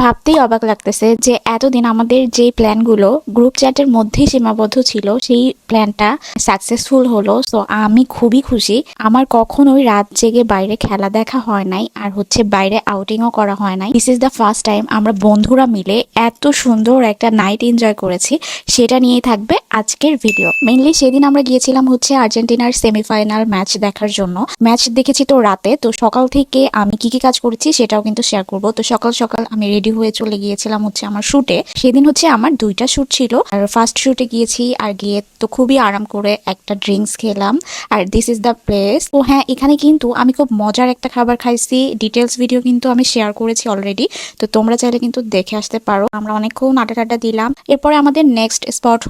ভাবতেই অবাক লাগতেছে যে এতদিন আমাদের যে প্ল্যানগুলো গ্রুপ চ্যাটের মধ্যেই সীমাবদ্ধ ছিল সেই প্ল্যানটা সাকসেসফুল হলো। সো আমি খুবই খুশি। আমার কখনোই রাত জেগে বাইরে খেলা দেখা হয় নাই, আর বাইরে আউটিংও করা হয় নাই। This is the first time আমরা বন্ধুরা মিলে এত সুন্দর একটা নাইট এনজয় করেছি। সেটা নিয়েই থাকবে আজকের ভিডিও। মেইনলি সেদিন আমরা গিয়েছিলাম আর্জেন্টিনার সেমিফাইনাল ম্যাচ দেখার জন্য। ম্যাচ দেখেছি তো রাতে, তো সকাল থেকে আমি কি কি কাজ করেছি সেটাও কিন্তু শেয়ার করবো। তো সকাল সকাল আমি রেডি হয়ে চলে গিয়েছিলাম আমার শুটে। সেদিন আমার দুইটা শুট ছিল, আর ফার্স্ট শুটে গিয়েছি, আর গিয়ে তো খুবই আরাম করে একটা ড্রিঙ্কস খেলাম। আর দিস ইজ দ্য প্লেস। তো হ্যাঁ, এখানে কিন্তু আমি খুব মজার একটা খাবার খাইছি। ডিটেলস ভিডিও কিন্তু আমি শেয়ার করেছি অলরেডি, তো তোমরা চাইলে কিন্তু দেখে আসতে পারো। আমরা অনেকক্ষণ আড্ডা দিলাম। এরপরে আমাদের নেক্সট স্পট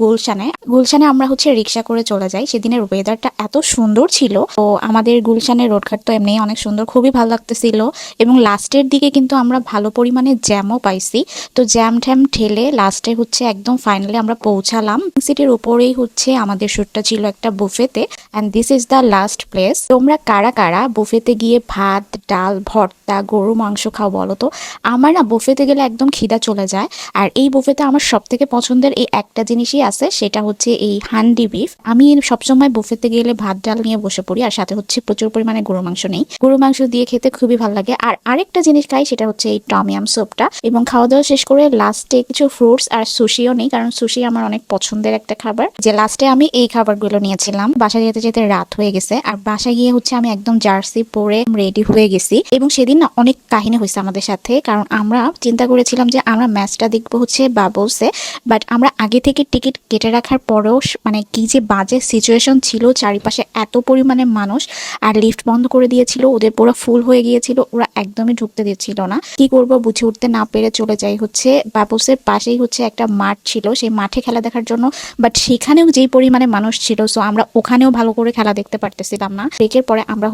গুলশানে। গুলশানে আমরা রিক্সা করে চলে যাই। সেদিনের ওয়েদারটা এত সুন্দর ছিল। তো আমাদের গুলশানের রোডঘাট তো এমনি অনেক সুন্দর, খুবই ভালো লাগতেছিল। এবং লাস্টের দিকে কিন্তু আমরা ভালো পরিমাণে জ্যামও পাইছি। তো জ্যাম ট্যাম ঠেলে লাস্টে একদম ফাইনালি আমরা পৌঁছালাম। সিটির উপরেই আমাদের শুটটা ছিল একটা বুফেতে, and this is the last place. তোমরা কারা কারা বুফেতে গিয়ে ভাত, ডাল, ভর্তা, গরু মাংস খাও বলো তো? আমার না বুফেতে গেলে একদম খিদা চলে যায়। আর এই বুফেতে আমার সব থেকে পছন্দের এই একটা জিনিসই আছে, সেটা এই হান্ডি বিফ। আমি সবসময় বুফেতে গেলে ভাত ডাল নিয়ে বসে পড়ি, আর সাথে প্রচুর পরিমাণে গরু মাংস নেই। গরু মাংস দিয়ে খেতে খুবই ভালো লাগে। আর আরেকটা জিনিস খাই, সেটা এই টমিয়াম স্যুপটা। এবং খাওয়া দাওয়া শেষ করে লাস্টে কিছু ফ্রুটস আর সুশিও নেই, কারণ সুশি আমার অনেক পছন্দের একটা খাবার। যে লাস্টে আমি এই খাবারগুলো নিয়েছিলাম। বাসায় যেতে যেতে রাত হয়ে গেছে, আর বাসায় গিয়ে আমি একদম জার্সি পরে রেডি হয়ে গেছি। এবং সেদিন না অনেক কাহিনী হয়েছে আমাদের সাথে, কারণ আমরা চিন্তা করেছিলাম যে আমরা ম্যাচটা দেখবো বাবলসে। বাট আমরা আগে থেকে টিকিট কেটে রাখার পরেও কি যে বাজে সিচুয়েশন ছিল, চারিপাশে এত পরিমাণে মানুষ, আর লিফট বন্ধ করে দিয়েছিল, ওদের পুরো ফুল হয়ে গিয়েছিল, ওরা একদমই ঢুকতে দিচ্ছিল না। কি করব বুঝে উঠতে না পেরে চলে যাই বাবলসের পাশেই একটা মাঠ ছিল, সেই মাঠে খেলা দেখার জন্য। বাট সেখানেও যেই পরিমাণে মানুষ ছিল, সো আমরা ওখানেও ভালো করে খেলা দেখতে পারতেছিলাম না। ব্রেকের পরে আমরা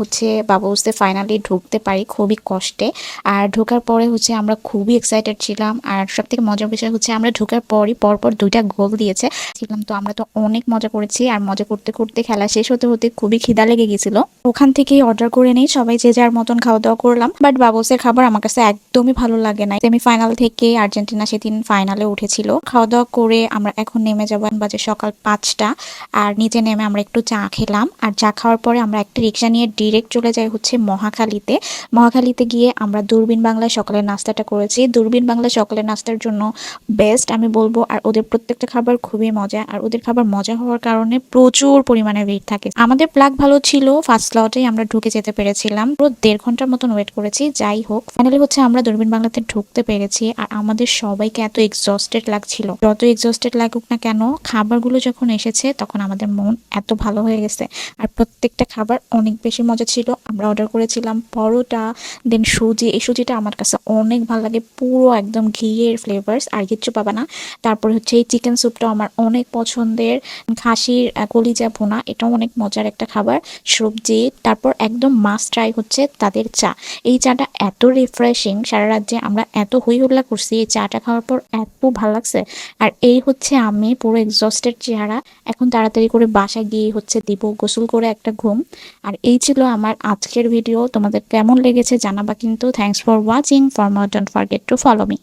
বাবলসে ফাইনালি ঢুকতে পারি খুবই কষ্টে। আর ঢোকার পরে আমরা খুবই এক্সাইটেড ছিলাম। আর সব থেকে মজার বিষয় আমরা ঢোকার পরপর দুইটা গোল দিয়েছে ছিলাম। তো আমরা তো অনেক মজা করেছি, আর মজা করতে করতে খেলা শেষ হতে হতে খুবই খিদা লেগে গেছিল। ওখান থেকেই অর্ডার করে নেই, সবাই যে যার মতন খাওয়া দাওয়া করলাম। বাট বাবলসের খাবার আমার কাছে একদমই ভালো লাগে না। সেমিফাইনাল থেকে আর্জেন্টিনা সেদিন ফাইনালে উঠেছিল। খাওয়া দাওয়া করে আমরা এখন নেমে যাবো, বাজে সকাল 5টা। আর নিচে নেমে আমরা একটু চা খেলাম, আর চা খাওয়ার পরে আমরা একটা রিক্সা নিয়ে ডিরেক্ট চলে যাই মহাখালীতে। মহাখালীতে গিয়ে আমরা দূরবীন বাংলায় সকালের নাস্তাটা করেছি। দূরবীন বাংলায় সকালের নাস্তার জন্য বেস্ট আমি বলবো। আর ওদের প্রত্যেকটা খাবার খুবই মজা, আর ওদের খাবার মজা হওয়ার কারণে প্রচুর পরিমাণে ভিড় থাকে। আমাদের প্লাগ ভালো ছিল, ফার্স্ট স্লটেই আমরা ঢুকে যেতে পেরেছিলাম। পুরো 1.5 ঘন্টার মতন ওয়েট করেছি। যাই হোক, ফাইনালি আমরা দূরবীন বাংলাতে ঢুকতে পেরেছি। আর আমাদের সবাইকে এত এক্সস্টেড লাগছিল। যত এক্সস্টেড লাগুক না কেন, খাবারগুলো যখন এসেছে তখন আমাদের মন এত ভালো হয়ে গেছে। আর প্রত্যেকটা খাবার অনেক বেশি মজা ছিল। আমরা অর্ডার করেছিলাম পরোটা, দেন সুজি। এই সুজিটা আমার কাছে অনেক ভালো লাগে, পুরো একদম ঘিয়ের ফ্লেভার্স, আর কিচ্ছু পাবা না। তারপরে এই চিকেন স্যুপটা আমার অনেক পছন্দের। খাসির কলিজা ভুনা, এটাও অনেক মজার একটা খাবার। সবজি, তারপর একদম মাস্ট ট্রাই তাদের চা। এই চাটা এত রিফ্রেশিং, সারা রাজ্যে আমরা এত হই হুল্লা করছি, এই চাটা খাওয়ার পর এত ভালো লাগছে। আর এই আমি পুরো এক্সস্টেড চেহারা। এখন তাড়াতাড়ি করে বাসায় গিয়ে দিব গোসল করে একটা ঘুম। আর এই ছিল আমার আজকের ভিডিও। তোমাদের কেমন লেগেছে জানাবা কিন্তু। Thanks for watching. For more don't forget to follow me.